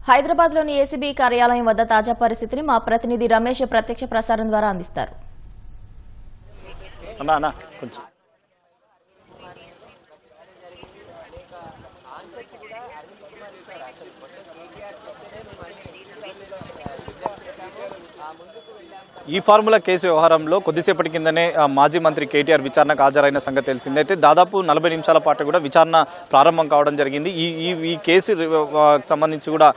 హైదరాబాద్లోని ఏసీబీ కార్యాలయం వద్ద తాజా పరిస్థితిని మా ప్రతినిధి రమేష్ ప్రత్యక్ష ప్రసారం ద్వారా అందిస్తారు. ఈ ఫార్ములా కేసు వ్యవహారంలో కొద్దిసేపటి కిందనే మాజీ మంత్రి కేటీఆర్ విచారణకు హాజరైన సంగతి తెలిసింది. అయితే దాదాపు 40 నిమిషాల పాటు కూడా విచారణ ప్రారంభం కావడం జరిగింది. ఈ కేసు సంబంధించి కూడా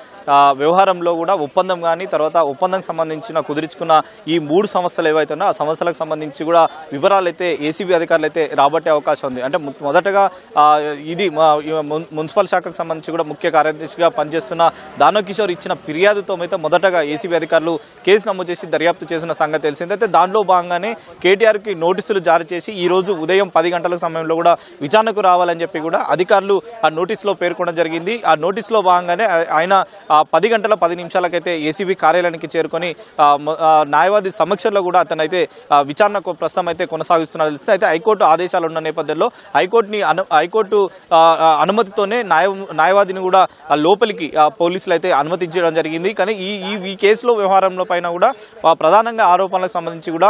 వ్యవహారంలో కూడా ఒప్పందం కానీ తర్వాత ఒప్పందం సంబంధించిన కుదుర్చుకున్న ఈ 3 సంస్థలు ఏవైతే ఉన్నాయో ఆ సంస్థలకు సంబంధించి కూడా వివరాలు అయితే ఏసీబీ అధికారులు అయితే రాబట్టే అవకాశం ఉంది. అంటే మొదటగా ఇది మున్సిపల్ శాఖకు సంబంధించి కూడా ముఖ్య కార్యదర్శిగా పనిచేస్తున్న దానవ్ కిషోర్ ఇచ్చిన ఫిర్యాదుతో అయితే మొదటగా ఏసీబీ అధికారులు కేసు నమోదు చేసి దర్యాప్తు చేసిన సంగతి తెలిసింది. అయితే దానిలో భాగంగానే కేటీఆర్కి నోటీసులు జారీ చేసి ఈ రోజు ఉదయం 10 గంటల సమయంలో కూడా విచారణకు రావాలని చెప్పి కూడా అధికారులు ఆ నోటీసులో పేర్కొనడం జరిగింది. ఆ నోటీసులో భాగంగానే ఆయన 10 గంటల 10 నిమిషాలకైతే ఏసీబీ కార్యాలయానికి చేరుకొని న్యాయవాది సమక్షంలో కూడా అతనైతే విచారణకు ప్రస్తుతం అయితే కొనసాగిస్తున్నారు. అయితే హైకోర్టు ఆదేశాలు ఉన్న నేపథ్యంలో హైకోర్టు అనుమతితోనే న్యాయవాదిని కూడా లోపలికి పోలీసులు అయితే అనుమతించడం జరిగింది. కానీ ఈ కేసులో వ్యవహారంలో పైన కూడా ప్రధానంగా ఆరోపణలకు సంబంధించి కూడా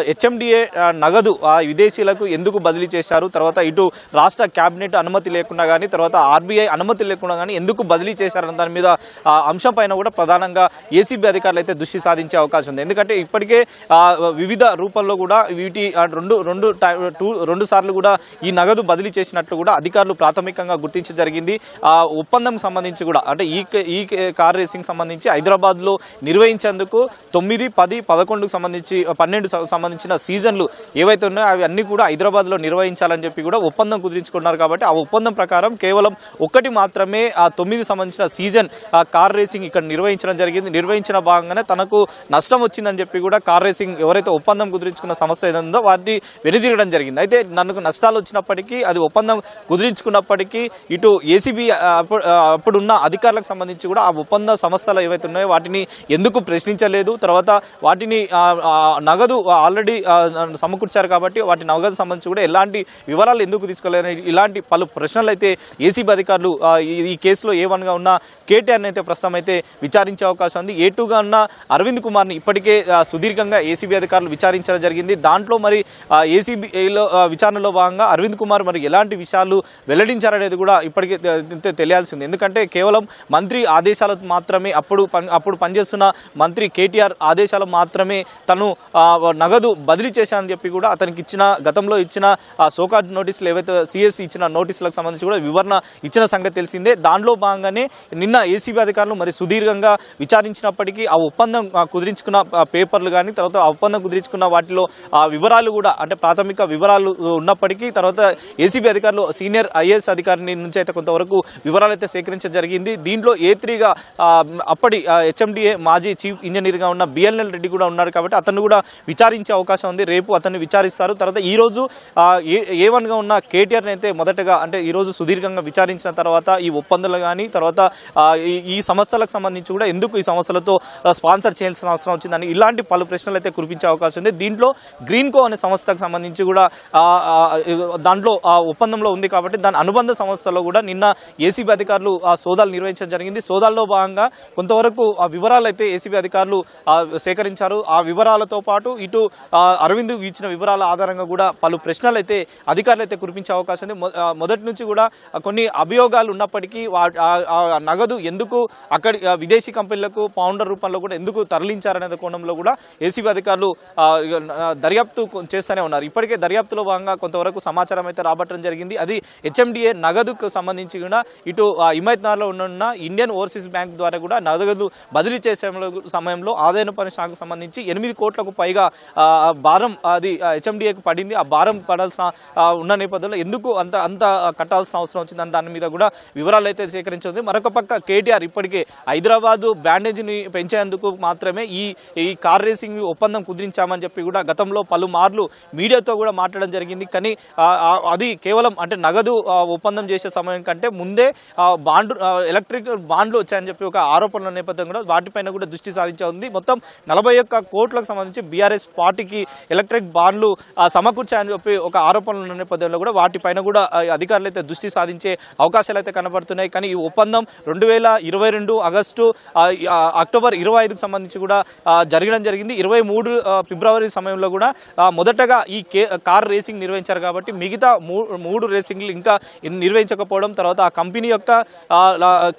హెచ్ఎండిఏ నగదు విదేశీయులకు ఎందుకు బదిలీ చేశారు, తర్వాత ఇటు రాష్ట్ర కేబినెట్ అనుమతి లేకుండా కానీ తర్వాత ఆర్బీఐ అనుమతి లేకుండా కానీ ఎందుకు బదిలీ చేశారన్న దాని మీద అంశం పైన కూడా ప్రధానంగా ఏసీబీ అధికారులు అయితే దృష్టి సాధించే అవకాశం ఉంది. ఎందుకంటే ఇప్పటికే వివిధ రూపంలో కూడా వీటి రెండు సార్లు కూడా ఈ నగదు బదిలీ చేసినట్లు కూడా అధికారులు ప్రాథమికంగా గుర్తించడం జరిగింది. ఒప్పందం సంబంధించి కూడా అంటే ఈ కార్ రేసింగ్ సంబంధించి హైదరాబాద్లో నిర్వహించేందుకు 9, 10, 11కు సంబంధించి 12 సంబంధించిన సీజన్లు ఏవైతే ఉన్నాయో అవి అన్ని కూడా హైదరాబాద్లో నిర్వహించాలని చెప్పి కూడా ఒప్పందం కుదుర్చుకున్నారు. కాబట్టి ఆ ఒప్పందం ప్రకారం కేవలం ఒకటి మాత్రమే ఆ 9 సంబంధించిన సీజన్ కార్ రేసింగ్ ఇక్కడ నిర్వహించడం జరిగింది. నిర్వహించిన భాగంగానే తనకు నష్టం వచ్చిందని చెప్పి కూడా కార్ రేసింగ్ ఎవరైతే ఒప్పందం కుదుర్చుకున్న సంస్థ ఏదైందో వాటిని వెనుదిరగడం జరిగింది. అయితే నాకు నష్టాలు వచ్చినప్పటికీ అది ఒప్పందం కుదిరించుకున్నప్పటికీ ఇటు ఏసీబీ అప్పుడున్న అధికారులకు సంబంధించి కూడా ఆ ఒప్పంద సంస్థలు ఏవైతే ఉన్నాయో వాటిని ఎందుకు ప్రశ్నించలేదు, తర్వాత వాటిని నగదు ఆల్రెడీ సమకూర్చారు కాబట్టి వాటి నగదు సంబంధించి కూడా ఎలాంటి వివరాలు ఎందుకు తీసుకోలేని ఇలాంటి పలు ప్రశ్నలు అయితే ఏసీబీ అధికారులు ఈ కేసులో A1గా ఉన్న కేటీఆర్ని అయితే ప్రస్తుతం అయితే విచారించే అవకాశం ఉంది. A2గా ఉన్న అరవింద్ కుమార్ని ఇప్పటికే సుదీర్ఘంగా ఏసీబీ అధికారులు విచారించడం జరిగింది. దాంట్లో మరి ఏసీబీలో విచారణలో భాగంగా అరవింద్ కుమార్ మరి ఎలాంటి విషయాలు వెల్లడించారనేది కూడా ఇప్పటికే తెలియాల్సి ఉంది. ఎందుకంటే కేవలం మంత్రి ఆదేశాలు మాత్రమే అప్పుడు పనిచేస్తున్న మంత్రి కేటీఆర్ ఆదేశాలు మాత్రమే తను నగదు బదిలీ చేశానని చెప్పి కూడా అతనికి గతంలో ఇచ్చిన సోకార్డ్ నోటీసులు ఏవైతే సిఎస్సి ఇచ్చిన నోటీసులకు సంబంధించి కూడా వివరణ ఇచ్చిన సంగతి తెలిసిందే. దానిలో భాగంగానే నిన్న ఏసీబీ అధికారులు మరి సుదీర్ఘంగా విచారించినప్పటికీ ఆ ఒప్పందం కుదిరించుకున్న పేపర్లు కానీ తర్వాత ఆ ఒప్పందం కుదిరించుకున్న వాటిలో వివరాలు కూడా అంటే ప్రాథమిక వివరాలు ఉన్నప్పటికీ తర్వాత ఏసీబీ అధికారులు సీనియర్ ఐఏఎస్ అధికారిని నుంచి అయితే కొంతవరకు వివరాలు అయితే సేకరించడం జరిగింది. దీంట్లో A3గా అప్పటి హెచ్ఎండిఏ మాజీ చీఫ్ ఇంజనీర్గా ఉన్న బిఎల్ఎల్ రెడ్డి కూడా ఉన్నాడు కాబట్టి అతన్ని కూడా విచారించే అవకాశం ఉంది. రేపు అతన్ని విచారిస్తారు. తర్వాత ఈరోజు A1గా ఉన్న కేటీఆర్ని అయితే మొదటగా అంటే ఈరోజు సుదీర్ఘంగా విచారించిన తర్వాత ఈ ఒప్పందాలు కానీ తర్వాత ఈ సంస్థలకు సంబంధించి కూడా ఎందుకు ఈ సంస్థలతో స్పాన్సర్ చేయాల్సిన అవసరం వచ్చిందని ఇలాంటి పలు ప్రశ్నలు అయితే కురిపించే అవకాశం ఉంది. దీంట్లో గ్రీన్కో అనే సంస్థకు సంబంధించి కూడా దాంట్లో ఒప్పందంలో ఉంది కాబట్టి దాని అనుబంధ సంస్థలో కూడా నిన్న ఏసీబీ అధికారులు సోదాలు నిర్వహించడం జరిగింది. సోదాల్లో భాగంగా కొంతవరకు ఆ వివరాలు అయితే ఏసీబీ అధికారులు సేకరించారు. ఆ వివరాలతో పాటు ఇటు అరవింద్ ఇచ్చిన వివరాల ఆధారంగా కూడా పలు ప్రశ్నలు అయితే అధికారులు అయితే కురిపించే అవకాశం ఉంది. మొదటి నుంచి కూడా కొన్ని అభియోగాలు ఉన్నప్పటికీ నగదు ఎందుకు అక్కడి విదేశీ కంపెనీలకు పౌండర్ రూపంలో కూడా ఎందుకు తరలించారనే కోణంలో కూడా ఏసీబీ అధికారులు దర్యాప్తు చేస్తూనే ఉన్నారు. ఇప్పటికే దర్యాప్తులో భాగంగా కొంతవరకు సమాచారం అయితే రాబట్టడం జరిగింది. అది హెచ్ఎండిఏ నగదుకు సంబంధించి కూడా ఇటు హిమాయత్నగర్లో ఉన్న ఇండియన్ ఓవర్సీస్ బ్యాంక్ ద్వారా కూడా నగదు బదిలీ చేసే సమయంలో ఆదాయ పన్ను శాఖకు సంబంధించి 8 కోట్లకు పైగా భారం అది హెచ్ఎండిఏకు పడింది. ఆ భారం పడాల్సిన ఉన్న నేపథ్యంలో ఎందుకు అంత కట్టాల్సిన అవసరం వచ్చిందని దాని మీద కూడా వివరాలు అయితే సేకరించింది. మరొక పక్క కేటీఆర్ ఇప్పటికే హైదరాబాద్ బ్యాండేజ్ని పెంచేందుకు మాత్రమే ఈ కార్ రేసింగ్ ఒప్పందం కుదిరించామని చెప్పి కూడా గతంలో పలుమార్లు మీడియాతో కూడా మాట్లాడడం జరిగింది. కానీ అది కేవలం అంటే నగదు ఒప్పందం చేసే సమయం కంటే ముందే ఎలక్ట్రిక్ బాండ్లు వచ్చాయని చెప్పి ఒక ఆరోపణల నేపథ్యం కూడా వాటిపైన కూడా దృష్టి సాధించే ఉంది. మొత్తం 41 కోట్లకు సంబంధించి బీఆర్ఎస్ పార్టీకి ఎలక్ట్రిక్ బాండ్లు సమకూర్చాయని చెప్పి ఒక ఆరోపణలు ఉన్న నేపథ్యంలో కూడా వాటిపైన కూడా అధికారులు అయితే దృష్టి సాధించే అవకాశాలు అయితే కనబడుతున్నాయి. కానీ ఈ ఒప్పందం 2022 ఆగస్టు అక్టోబర్ 25కు సంబంధించి కూడా జరగడం జరిగింది. 23 ఫిబ్రవరి సమయంలో కూడా మొదటగా ఈ కార్ రేసింగ్ నిర్వహించారు కాబట్టి మిగతా మూడు రేసింగ్లు ఇంకా నిర్వహించకపోవడం, తర్వాత ఆ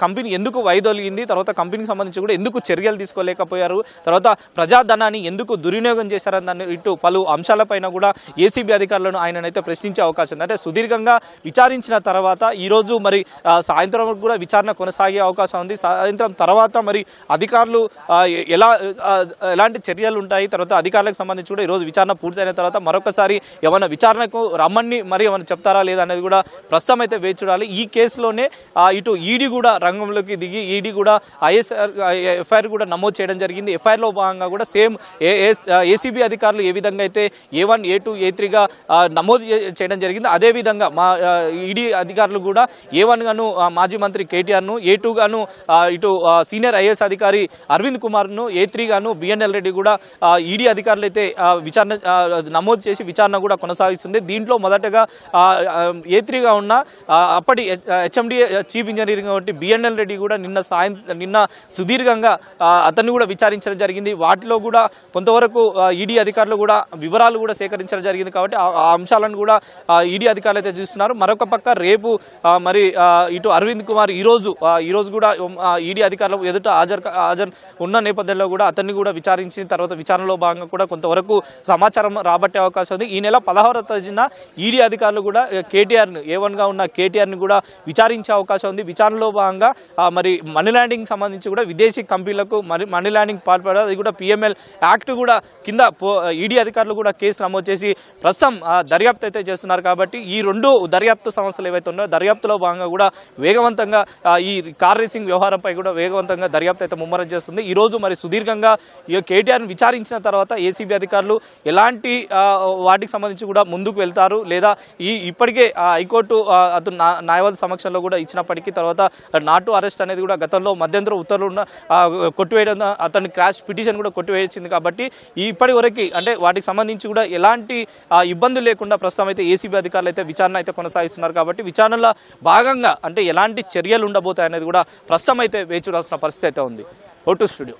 కంపెనీ ఎందుకు వైదొలిగింది, తర్వాత కంపెనీకి సంబంధించి కూడా ఎందుకు చర్యలు తీసుకోలేకపోయారు, తర్వాత ప్రజాధనాన్ని ఎందుకు దుర్వినియోగం చేశారని ఇటు పలు అంశాలపైన కూడా ఏసీబీ అధికారులను ఆయననైతే ప్రశ్నించే అవకాశం ఉంది. అంటే సుదీర్ఘంగా విచారించిన తర్వాత ఈరోజు మరి సాయంత్రం కూడా విచారణ కొనసాగే అవకాశం ఉంది. సాయంత్రం తర్వాత మరి అధికారులు ఎలాంటి చర్యలు ఉంటాయి, తర్వాత అధికారులకు సంబంధించి కూడా ఈరోజు విచారణ పూర్తయిన తర్వాత మరొకసారి ఏమైనా విచారణకు రమ్మని మరి ఏమైనా చెప్తారా లేదా అనేది కూడా ప్రస్తుతం అయితే వేచి చూడాలి. ఈ కేసులోనే ఇటు ఈడీ కూడా రంగంలోకి దిగి ఈడీ కూడా ఎఫ్ఐఆర్ కూడా నమోదు చేయడం జరిగింది. ఎఫ్ఐఆర్లో భాగంగా కూడా సేమ్ ఏసీబీ అధికారులు ఏ విధంగా అయితే A1, A2, A3గా నమోదు చేయడం జరిగింది, అదేవిధంగా మా ఈడీ అధికారులు కూడా A1 గాను మాజీ మంత్రి కేటీఆర్ను, A2 గాను ఇటు సీనియర్ ఐఏఎస్ అధికారి అరవింద్ కుమార్ను, A3 గాను బిఎన్ఎల్ రెడ్డి కూడా ఈడీ అధికారులు అయితే విచారణ నమోదు చేసి విచారణ కూడా కొనసాగిస్తుంది. దీంట్లో మొదటగా A3గా ఉన్న అప్పటి హెచ్ఎండిఏ చీఫ్ ఇంజనీరింగ్ కాబట్టి బిఎన్ఎల్ రెడ్డి కూడా నిన్న సుదీర్ఘంగా అతన్ని కూడా విచారించడం జరిగింది. వాటిలో కూడా కొంతవరకు ఈడీ అధికారులు కూడా వివరాలు కూడా సేకరించడం జరిగింది. కాబట్టి ఆ అంశాలను కూడా ఈడీ అధికారులు అయితే చూస్తున్నారు. మరొక పక్క రేపు మరి ఇటు అరవింద్ కుమార్ ఈరోజు కూడా ఈడీ అధికారులు ఎదుట హాజరు ఉన్న నేపథ్యంలో కూడా అతన్ని కూడా విచారించిన తర్వాత విచారణలో భాగంగా కూడా కొంతవరకు సమాచారం రాబట్టే అవకాశం ఉంది. ఈ నెల 16వ తేదీన ఈడీ అధికారులు కూడా కేటీఆర్ని A1గా ఉన్న కేటీఆర్ని కూడా విచారించే అవకాశం ఉంది. విచారణలో భాగంగా మరి మనీ ల్యాండింగ్ సంబంధించి కూడా విదేశీ కంపెనీలకు మనీ ల్యాండింగ్ పాల్పడారు, అది కూడా PML యాక్ట్ కూడా కింద ఈడీ అధికారులు కూడా కేసు నమోదు చేసి ప్రస్తుతం దర్యాప్తు అయితే చేస్తున్నారు. కాబట్టి ఈ రెండు దర్యాప్తు సమస్యలు ఏవైతే ఉన్నాయో దర్యాప్తులో భాగంగా కూడా వేగవంతంగా ఈ కార్ రేసింగ్ వ్యవహారంపై కూడా వేగవంతంగా దర్యాప్తు అయితే ముమ్మరం చేస్తుంది. ఈరోజు మరి సుదీర్ఘంగా ఈ కేటీఆర్ని విచారించిన తర్వాత ఏసీబీ అధికారులు ఎలాంటి వాటికి సంబంధించి కూడా ముందుకు వెళ్తారు లేదా ఇప్పటికే హైకోర్టు అతను న్యాయవాది సమక్షంలో కూడా ఇచ్చినప్పటికీ తర్వాత నాట్ టు అరెస్ట్ అనేది కూడా గతంలో మధ్యంతర ఉత్తర్వులు కొట్టివేయడం, అతని క్రాష్ పిటిషన్ కూడా కొట్టివేయించింది. కాబట్టి ఇప్పటి వరకు అంటే వాటికి సంబంధించి కూడా ఎలాంటి ఇబ్బందులు లేకుండా ప్రస్తుతం అయితే ఏసీబీ అధికారులు అయితే విచారణ అయితే కొనసాగిస్తున్నారు. కాబట్టి విచారణలో భాగంగా అంటే ఎలాంటి చర్యలు ఉండబోతాయి అనేది కూడా ప్రస్తుతం అయితే వేచి చూడాల్సిన పరిస్థితి అయితే ఉంది. Vote studio.